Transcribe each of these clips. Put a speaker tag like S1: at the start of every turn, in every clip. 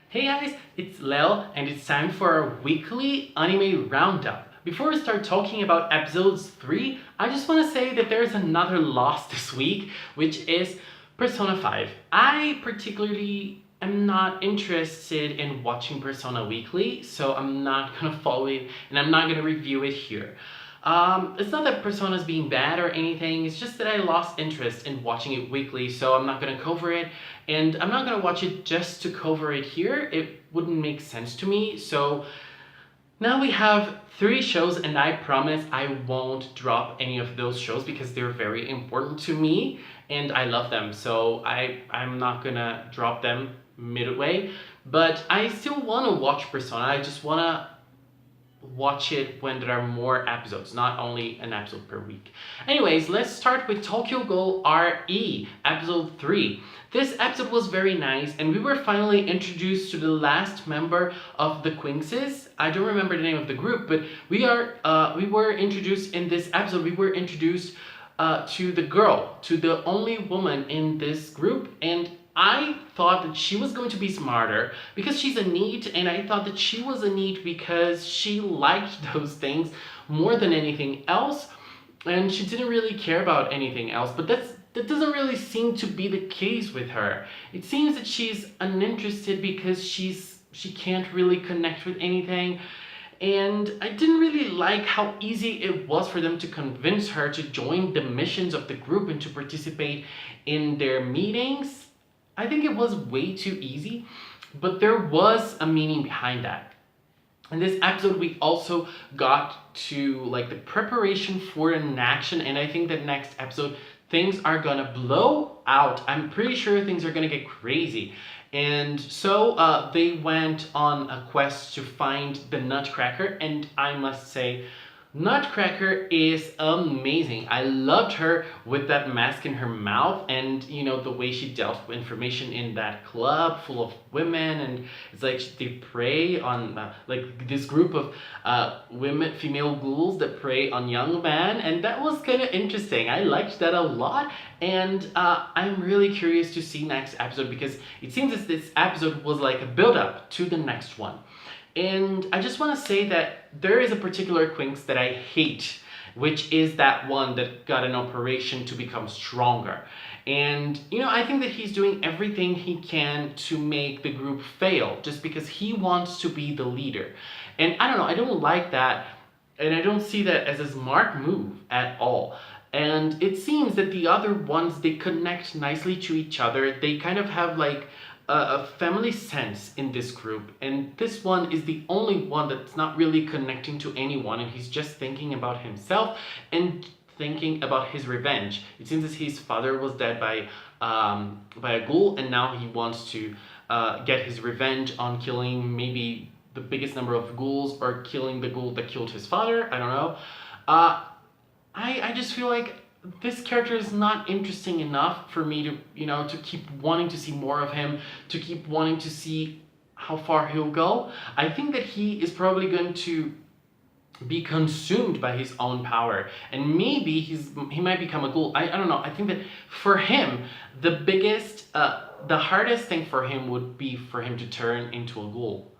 S1: Hey guys, it's Lel and it's time for our weekly anime roundup. Before we start talking about episodes 3, I just want to say that there's another loss this week, which is Persona 5. I particularly am not interested in watching Persona weekly, so I'm not gonna follow it and I'm not gonna review it here. It's not that Persona is being bad or anything, it's just that I lost interest in watching it weekly, so I'm not gonna cover it, and I'm not gonna watch it just to cover it here. It wouldn't make sense to me, so now we have 3 shows, and I promise I won't drop any of those shows because they're very important to me, and I love them, so I'm not gonna drop them midway, but I still wanna watch Persona. I just wanna watch it when there are more episodes, not only an episode per week. Anyways, let's start with Tokyo Ghoul RE, episode 3. This episode was very nice, and we were finally introduced to the last member of the Quinxes. I don't remember the name of the group, but we were introduced in this episode. We were introduced to the girl, to the only woman in this group, and I thought that she was going to be smarter because she's a NEET, and I thought that she was a NEET because she liked those things more than anything else, and she didn't really care about anything else, but that doesn't really seem to be the case with her. It seems that she's uninterested because she can't really connect with anything, and I didn't really like how easy it was for them to convince her to join the missions of the group and to participate in their meetings. I think it was way too easy, but there was a meaning behind that. In this episode, we also got to like the preparation for an action, and I think that next episode, things are gonna blow out. I'm pretty sure things are gonna get crazy. And so they went on a quest to find the Nutcracker, and I must say, Nutcracker is amazing. I loved her with that mask in her mouth, and you know the way she dealt with information in that club full of women, and it's like they prey on like this group of female ghouls that prey on young men, and that was kind of interesting. I liked that a lot, and I'm really curious to see next episode because it seems as this episode was like a build-up to the next one. And I just want to say that there is a particular Quinx that I hate, which is that one that got an operation to become stronger. And, you know, I think that he's doing everything he can to make the group fail, just because he wants to be the leader. And I don't know, I don't like that, and I don't see that as a smart move at all. And it seems that the other ones, they connect nicely to each other. They kind of have like a family sense in this group, and this one is the only one that's not really connecting to anyone, and he's just thinking about himself and thinking about his revenge. It seems as his father was dead by a ghoul, and now he wants to get his revenge on killing maybe the biggest number of ghouls, or killing the ghoul that killed his father. I don't know. I just feel like this character is not interesting enough for me to, you know, to keep wanting to see more of him, to keep wanting to see how far he'll go. I think that he is probably going to be consumed by his own power, and maybe he might become a ghoul. I don't know. I think that for him, the hardest thing for him would be for him to turn into a ghoul.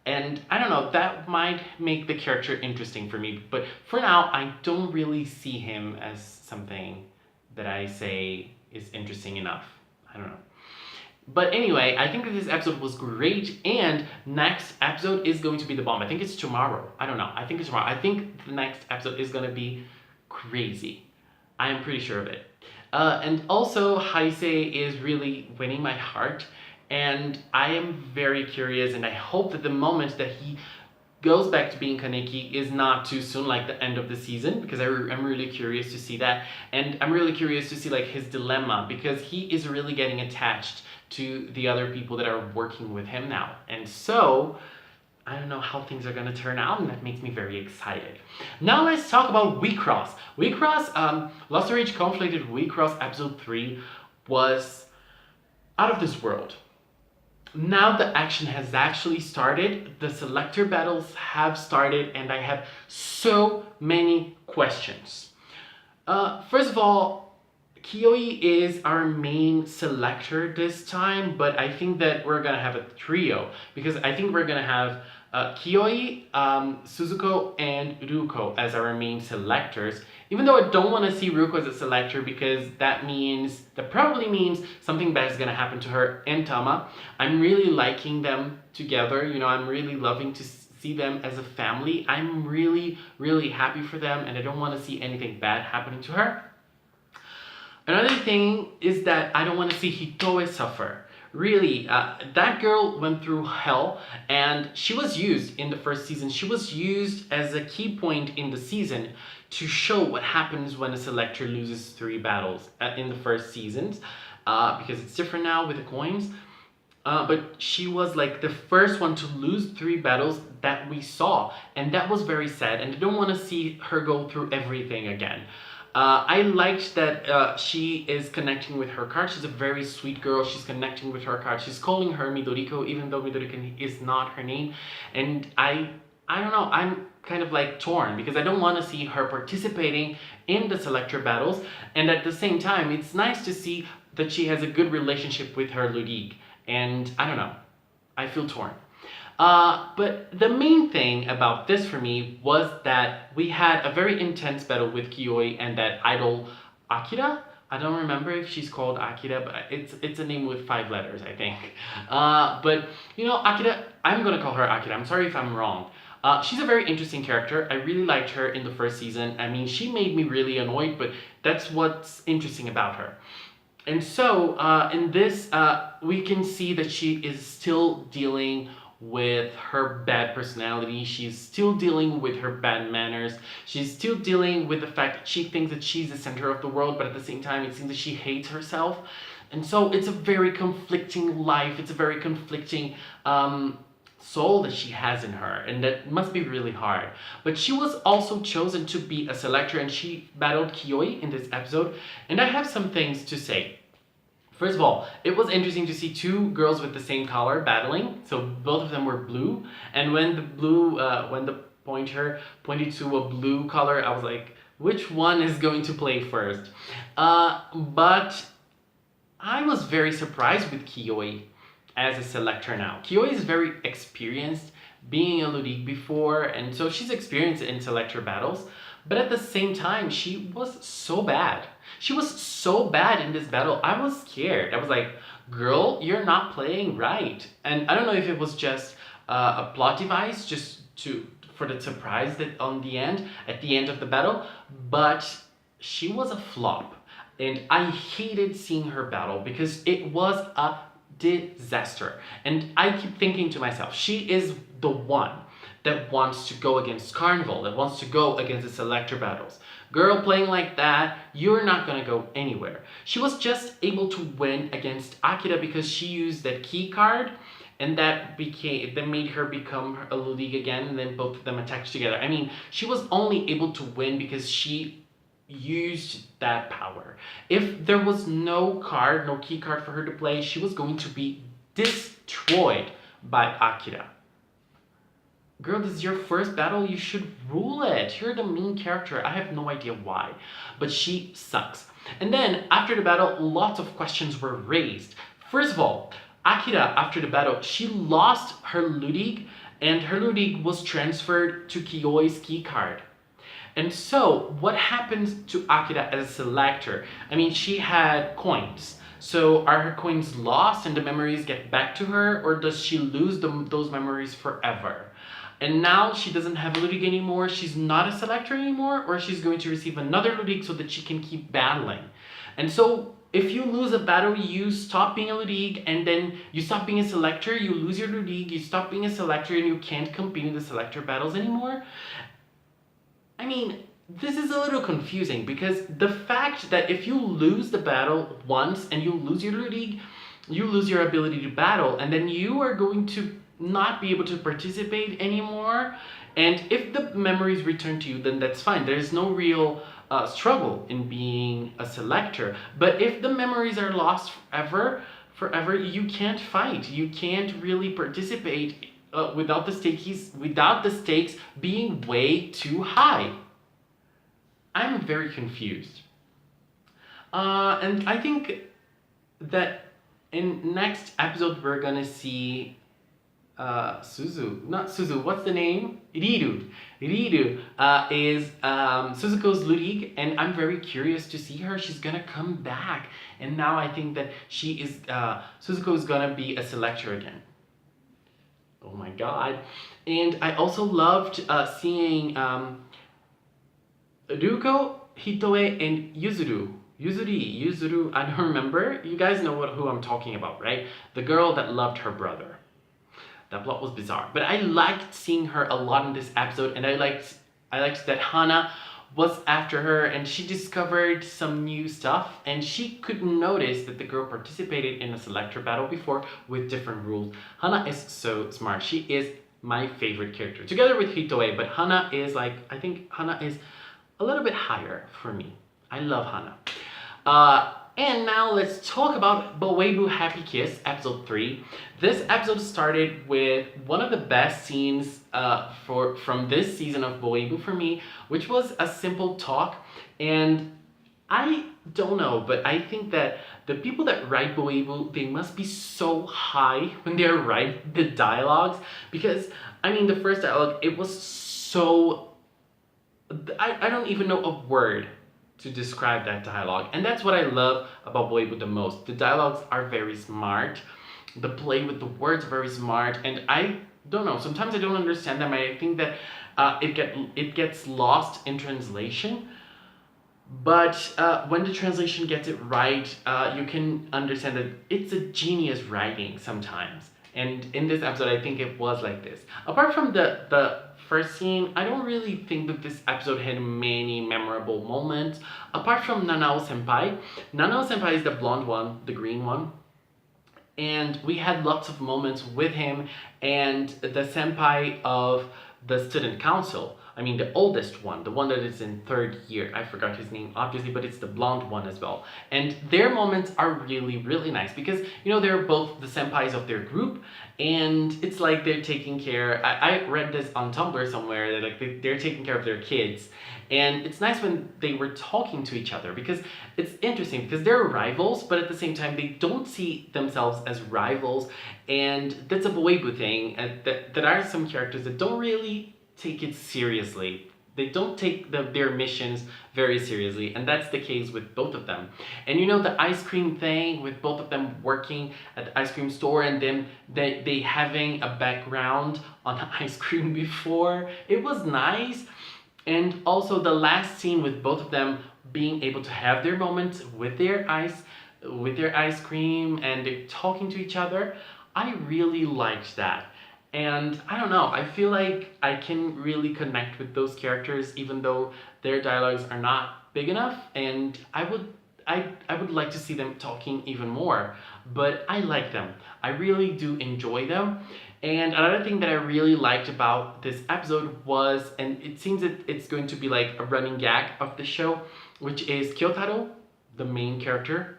S1: And I don't know, that might make the character interesting for me, but for now, I don't really see him as something that I say is interesting enough. I don't know. But anyway, I think that this episode was great, and next episode is going to be the bomb. I think it's tomorrow. I don't know. I think it's tomorrow. I think the next episode is going to be crazy. I am pretty sure of it. And also, Heisei is really winning my heart. And I am very curious, and I hope that the moment that he goes back to being Kaneki is not too soon, like the end of the season, because I'm really curious to see that. And I'm really curious to see like his dilemma, because he is really getting attached to the other people that are working with him now. And so, I don't know how things are going to turn out, and that makes me very excited. Now let's talk about Wixoss. Wixoss, Lostorage Conflated Wixoss episode 3 was out of this world. Now the action has actually started, the selector battles have started, and I have so many questions. First of all, Kioi is our main selector this time, but I think that we're gonna have a trio because I think we're gonna have Kioi, Suzuko, and Ruko as our main selectors. Even though I don't want to see Ruko as a selector because that probably means something bad is gonna happen to her and Tama. I'm really liking them together. You know, I'm really loving to see them as a family. I'm really, really happy for them, and I don't want to see anything bad happening to her. Another thing is that I don't want to see Hitoe suffer. Really, that girl went through hell, and she was used in the first season. She was used as a key point in the season to show what happens when a selector loses 3 battles in the first seasons, because it's different now with the coins. But she was like the first one to lose 3 battles that we saw, and that was very sad, and I don't want to see her go through everything again. I liked that she is connecting with her card. She's a very sweet girl. She's connecting with her card. She's calling her Midoriko, even though Midoriko is not her name. And I don't know, I'm kind of like torn because I don't want to see her participating in the selector battles. And at the same time, it's nice to see that she has a good relationship with her Ludig. And I don't know, I feel torn. But the main thing about this for me was that we had a very intense battle with Kioi and that idol Akira. I don't remember if she's called Akira, but it's a name with 5 letters, I think. But you know, Akira, I'm gonna call her Akira. I'm sorry if I'm wrong. She's a very interesting character. I really liked her in the first season. I mean, she made me really annoyed, but that's what's interesting about her. And so in this, we can see that she is still dealing with her bad personality. She's still dealing with her bad manners. She's still dealing with the fact that she thinks that she's the center of the world, but at the same time it seems that she hates herself. And so it's a very conflicting life. It's a very conflicting soul that she has in her, and that must be really hard. But she was also chosen to be a selector, and she battled Kioi in this episode, and I have some things to say. First of all, it was interesting to see 2 girls with the same color battling. So both of them were blue, and when the pointer pointed to a blue color, I was like, which one is going to play first? But I was very surprised with Kioi as a selector now. Kioi is very experienced, being a Ludig before, and so she's experienced in selector battles. But at the same time, she was so bad. She was so bad in this battle. I was scared. I was like, girl, you're not playing right. And I don't know if it was just a plot device just for the surprise that at the end of the battle, but she was a flop. And I hated seeing her battle because it was a disaster. And I keep thinking to myself, she is the one that wants to go against Carnival, that wants to go against the selector battles. Girl, playing like that, you're not gonna go anywhere. She was just able to win against Akira because she used that key card, and that made her become a Ludig again, and then both of them attacked together. I mean, she was only able to win because she used that power. If there was no key card for her to play, she was going to be destroyed by Akira. Girl, this is your first battle, you should rule it. You're the main character. I have no idea why, but she sucks. And then, after the battle, lots of questions were raised. First of all, Akira, after the battle, she lost her Ludig, and her Ludig was transferred to Kioi's key card. And so, what happens to Akira as a selector? I mean, she had coins. So are her coins lost and the memories get back to her, or does she lose those memories forever? And now she doesn't have a Ludig anymore, she's not a selector anymore, or she's going to receive another Ludig so that she can keep battling. And so if you lose a battle, you stop being a Ludig, and then you stop being a selector, you lose your Ludig, you stop being a selector, and you can't compete in the selector battles anymore. I mean, this is a little confusing, because the fact that if you lose the battle once and you lose your Ludig, you lose your ability to battle, and then you are going to not be able to participate anymore. And if the memories return to you, then that's fine. There's no real struggle in being a selector. But if the memories are lost forever, you can't fight. You can't really participate without the stakes being way too high. I'm very confused. And I think that in next episode we're gonna see not Suzu, what's the name? Riru. Riru is Suzuko's Lurig, and I'm very curious to see her. She's gonna come back, and now I think that Suzuko is gonna be a selector again. Oh my god. And I also loved seeing Ryuko, Hitoe, and Yuzuru, I don't remember. You guys know who I'm talking about, right? The girl that loved her brother. That plot was bizarre. But I liked seeing her a lot in this episode, and I liked that Hana was after her and she discovered some new stuff, and she could notice that the girl participated in a selector battle before with different rules. Hana is so smart. She is my favorite character, together with Hitoe, but Hana is like, I think Hana is a little bit higher for me. I love Hana. And now let's talk about Boueibu Happy Kiss, episode 3. This episode started with one of the best scenes from this season of Boueibu for me, which was a simple talk. And I don't know, but I think that the people that write Boueibu, they must be so high when they write the dialogues, because, I mean, the first dialogue, it was so... I don't even know a word to describe that dialogue, and that's what I love about Boueibu the most. The dialogues are very smart, the play with the words are very smart, and I don't know, sometimes I don't understand them. I think that it gets lost in translation, but when the translation gets it right, you can understand that it's a genius writing sometimes. And in this episode, I think it was like this. Apart from the first scene, I don't really think that this episode had many memorable moments. Apart from Nanao Senpai. Nanao Senpai is the blonde one, the green one. And we had lots of moments with him and the senpai of the student council. I mean, the oldest one, the one that is in 3rd year. I forgot his name, obviously, but it's the blonde one as well. And their moments are really, really nice because, you know, they're both the senpais of their group, and it's like they're taking care... I read this on Tumblr somewhere, that like they're taking care of their kids. And it's nice when they were talking to each other, because it's interesting, because they're rivals, but at the same time, they don't see themselves as rivals. And that's a Boueibu thing, that are some characters that don't really take it seriously. They don't take their missions very seriously, and that's the case with both of them. And you know, the ice cream thing with both of them working at the ice cream store, and then they having a background on the ice cream before, it was nice. And also the last scene with both of them being able to have their moments with their ice cream, and they're talking to each other, I really liked that. And I don't know, I feel like I can really connect with those characters even though their dialogues are not big enough, and I would like to see them talking even more, but I like them. I really do enjoy them. And another thing that I really liked about this episode was, and it seems that it's going to be like a running gag of the show, which is Kyotaro, the main character.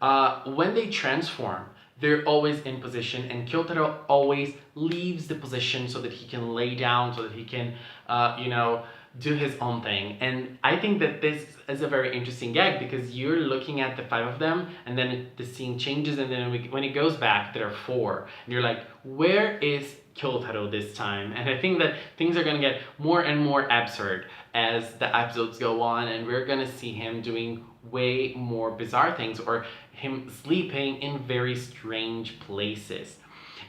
S1: When they transform, they're always in position, and Kyotaro always leaves the position so that he can lay down, so that he can, you know, do his own thing. And I think that this is a very interesting gag, because you're looking at the 5 of them, and then the scene changes, and then when it goes back, there are 4. And you're like, where is Kyotaro this time? And I think that things are gonna get more and more absurd as the episodes go on, and we're gonna see him doing way more bizarre things, or him sleeping in very strange places.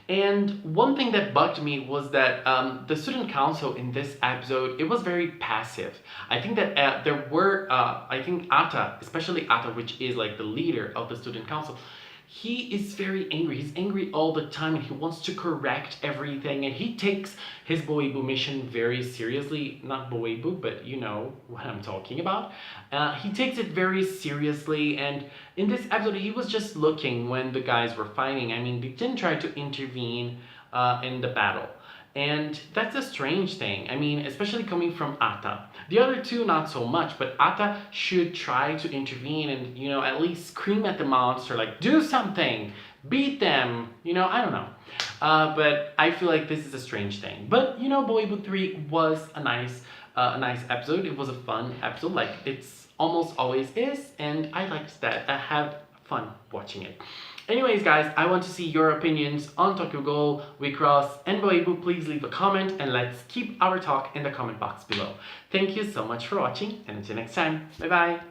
S1: And one thing that bugged me was that the student council in this episode, it was very passive. I think that there were, I think Ata, especially Ata, which is like the leader of the student council, he is very angry. He's angry all the time, and he wants to correct everything, and he takes his Boueibu mission very seriously. Not Boueibu, but you know what I'm talking about. He takes it very seriously, and in this episode, he was just looking when the guys were fighting. I mean, they didn't try to intervene in the battle. And that's a strange thing. I mean, especially coming from Ata. The other two, not so much, but Ata should try to intervene and, you know, at least scream at the monster, like, do something, beat them, you know, I don't know. But I feel like this is a strange thing. But, you know, Boueibu 3 was a nice episode. It was a fun episode. Like, it's almost always is, and I liked that. I had fun watching it. Anyways, guys, I want to see your opinions on Tokyo Ghoul, Wixoss, and Boueibu. Please leave a comment and let's keep our talk in the comment box below. Thank you so much for watching, and until next time, bye bye!